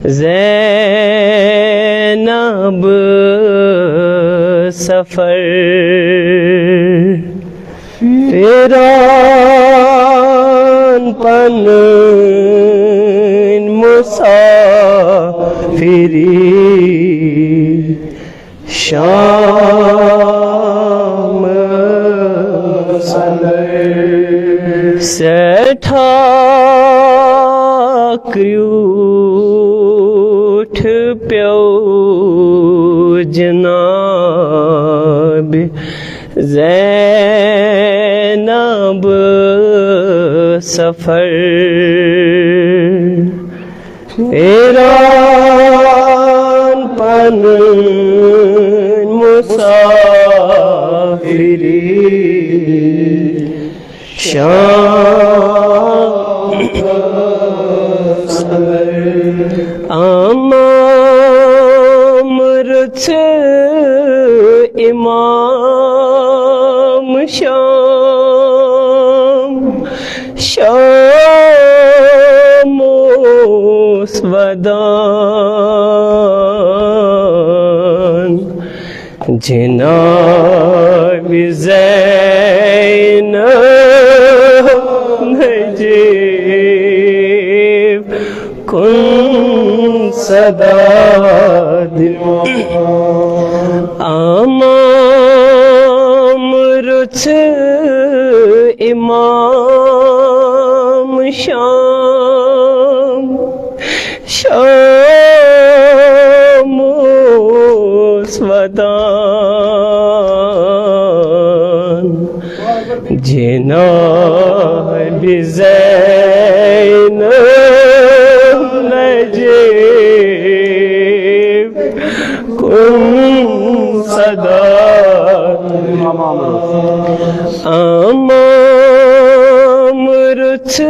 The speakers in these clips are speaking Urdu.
زینب سفر پیران پن مسافری شام سیٹھا کریوٹھ پیو جناب زینب سفر ایران پن مسافری شام امامرت امام شام شام سودان جناب زینب نجیب کن صدا امامرت امام شام شام سودان جناب زینب نجیب کن صدا امامرت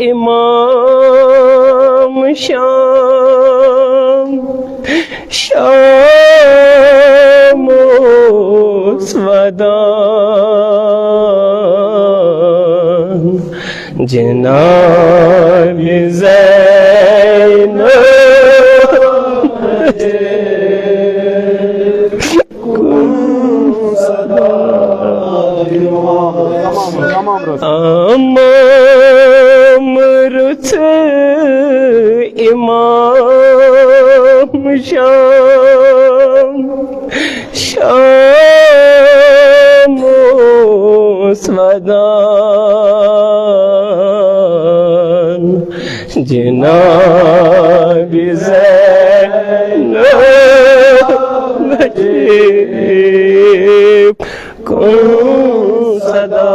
امام شام شام سودان جناب زینب امامرت امام شام شام سودان جناب زینب نجیب کن صدا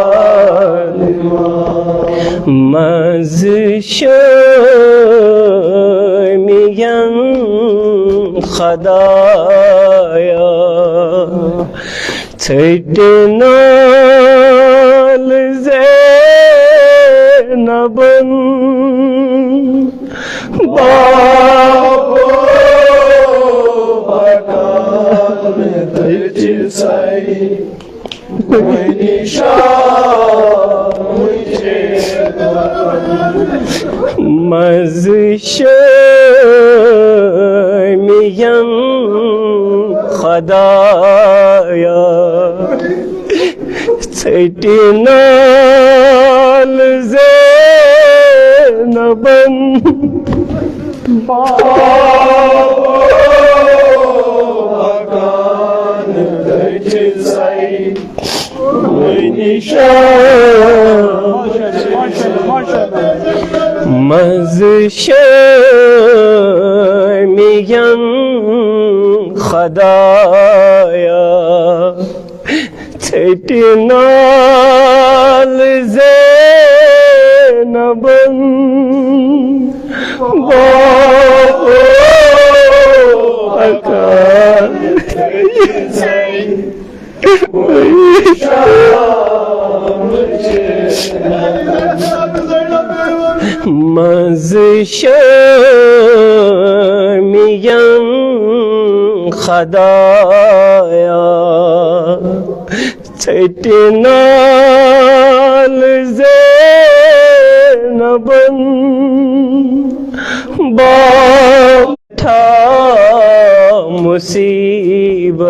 مزشمیم خدایا تدنال زینبن بابو بکان تجسائی وینی شام مزشمیم خدایا تدنال زینبن بابو بکان تجسائی وینی شام مزشمیم خدایا تدنال زینبن بابو بکان تجسائی وینی شام مزشمیم خدایا تدنال زینبن باپ تھا مصیبت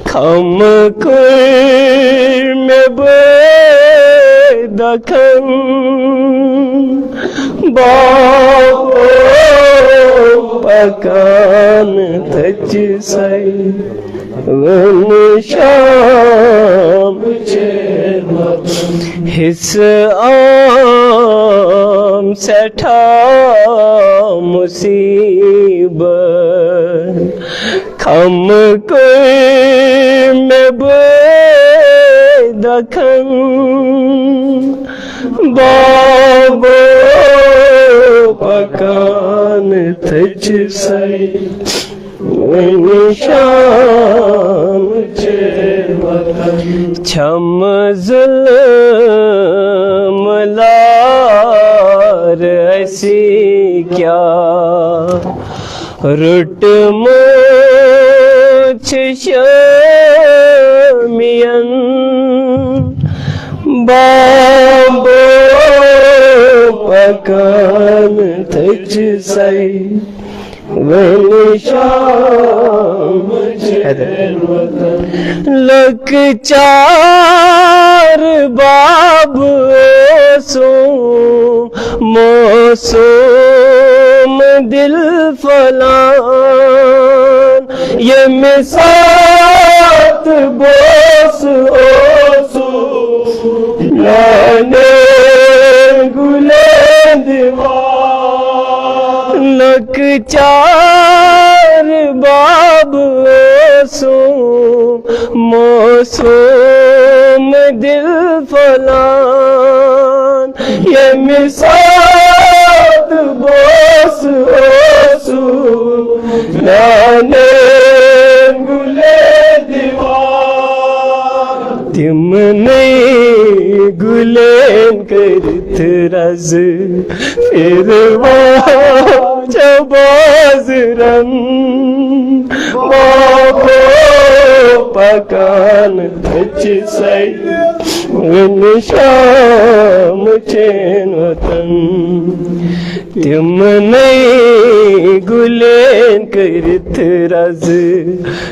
خم کر میں دکھن باپ پکان تچ سائی ون شام حص عام سٹھا مصیبت خم کر میں دکھن باب پکان تچ سائی شام چھم ظلم لار ایسی کیا رٹ مچھ شمین باب پکان تچ سائی ون شام لک چار باب سو موسوم دل فلان یہ مسات بوس اوسو لانے گلے دیوار لک چار باب سو موسوم دل فلان یہ مسات بوس اوسو لانے گلے دیوار تم نہیں گلین کرت رز پھر باز رن بابو پکان تچ سائی ون شام چین وطن تم نہیں گلین کرت رز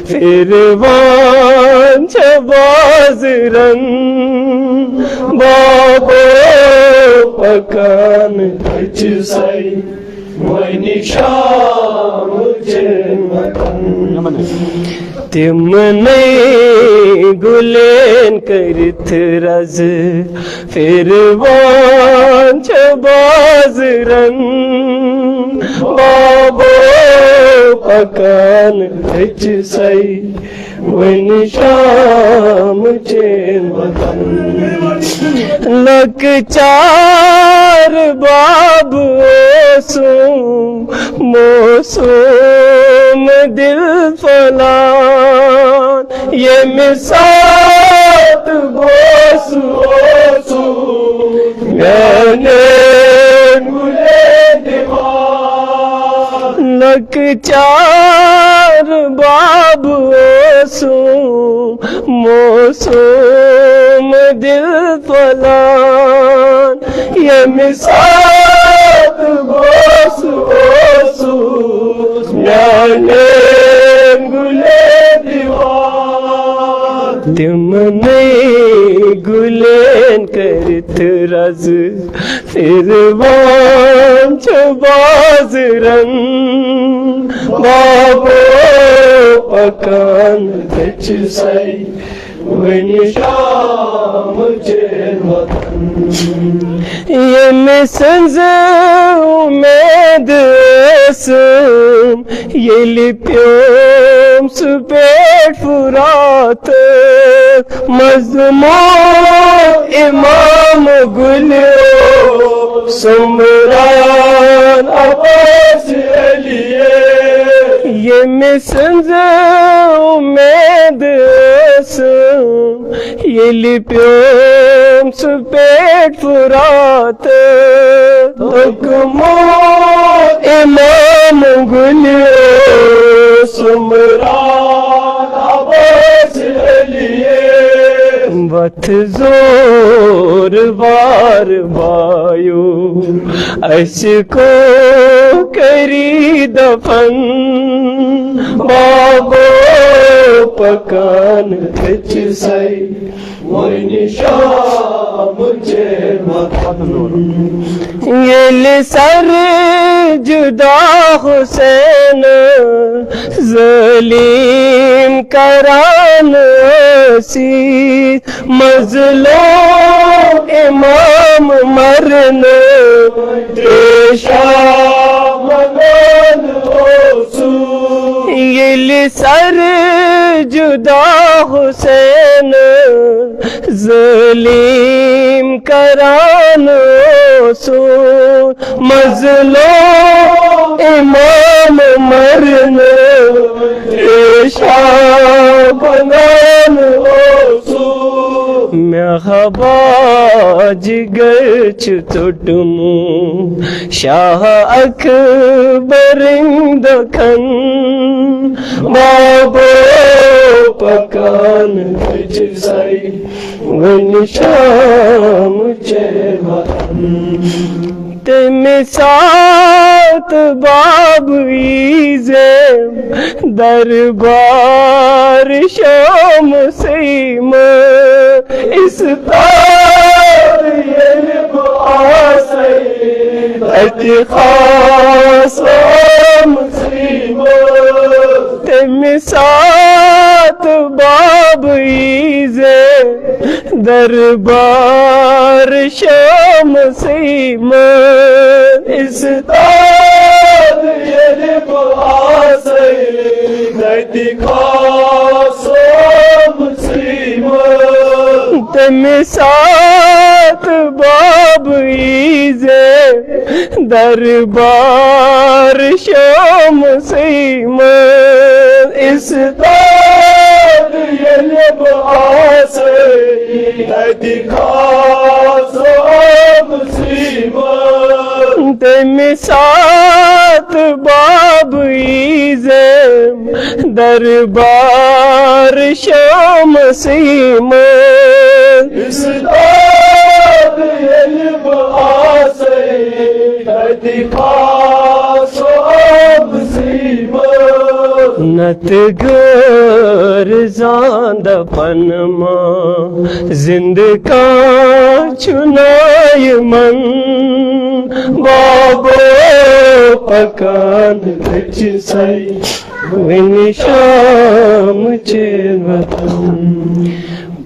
پھر باز رن بابو پکان تچ سائی ون شام چین وطن تم نہیں گلین کرت رز پھر باز رن بابو پکان تچ سائی ون شام چین وطن لک چار باب سو موسوم دل فلان یہ مسات بوس اوسو گانے گلے دیوار لک چار باب سو موسوم دل فلان یہ مسات بوس اوسو گانے گلے دیوار تم نہیں گلین کرت رز پھر باز رن بابو پکان تچ سائی ون شام چین وطن یہ مسنز امید اسم یہ لپیوم سپیٹ فرات مظلوم امام گلیو سمران عباس علیہ یہ مسنز امید اسم یہ لپیوم سپیٹ فرات حکمو امام گلیو سمران عباس علیہ ہاتھ زور بار بایو اشکو کری دفن بابو پکان کچھ سائی موئنی شاہ مجھے یہ لسر جدا حسین ظلیم کران اسیر مظلوم امام مرن شاہ مگن اوسو یہ لسر جدا حسین ظلیم کران سو مظلوم امام مرن شاہ بنان سو میں خبا جگر چھتٹمو شاہ اکبر دکھن بابو پکان کچھ سائی ون شام چہران تم سات باب ایزم دربار شام سیم اس تار یلب آسی اتخاص شام سیم تم سات باب ایزم دربار شام سیم اس تار یلب آسی اتخاص شام سیم تم سات باب ایزم دربار شام سیم اس تار یلب آسی اتخاص شام سیم تم سات باب ایزم دربار شام سیم اس تار یلب آسی اتخاص شام سیم نت گر زاند پنما زندگاں چنائی من بابو پکان کچھ سائی ون شام چہران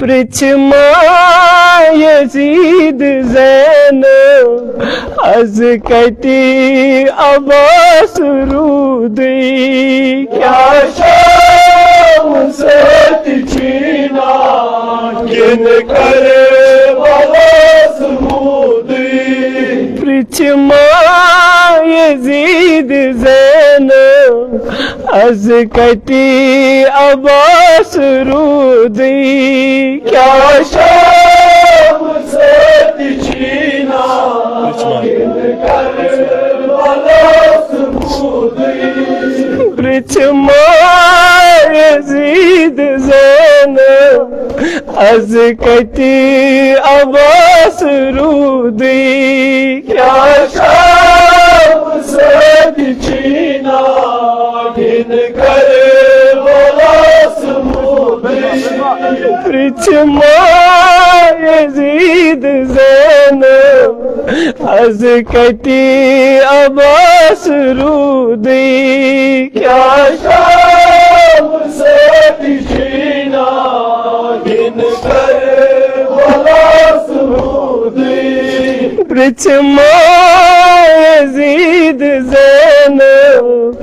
پرچھ ماں یزید زینب از کتی عباس رودی کیا شام ست چھینا کن کرے بلاس مودی پرچھ ماں یزید زینب از کتی عباس رودی کیا شام ست چھینا کن کرے بلاس مودی پرچھ ماں یزید زینب از کتی عباس رودی کیا شام ست چھینا کن کرے بلاس مودی پرچھ ماں یزید زینب از کتی عباس رودی کیا شام ست چھینا کن کرے بلاس مودی پرچھ ماں یزید زینب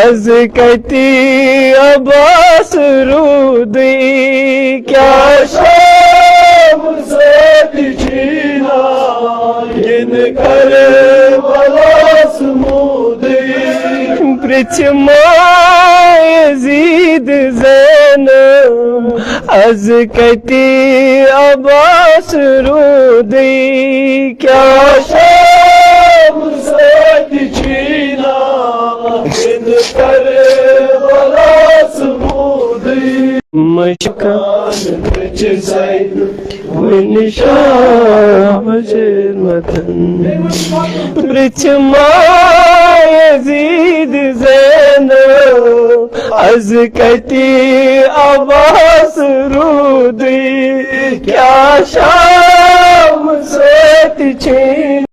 از کتی عباس رودی کیا شام ست چھینا کن کرے بلاس مودی پرچھ ماں یزید زینب از کتی عباس رودی کیا شام ست چھینا کن کرے بلاس مودی مشکان بچ زید من شاہ بشیر مدن برچ ما یزید زینو از کتی عباس رودی کیا شام سوت چھین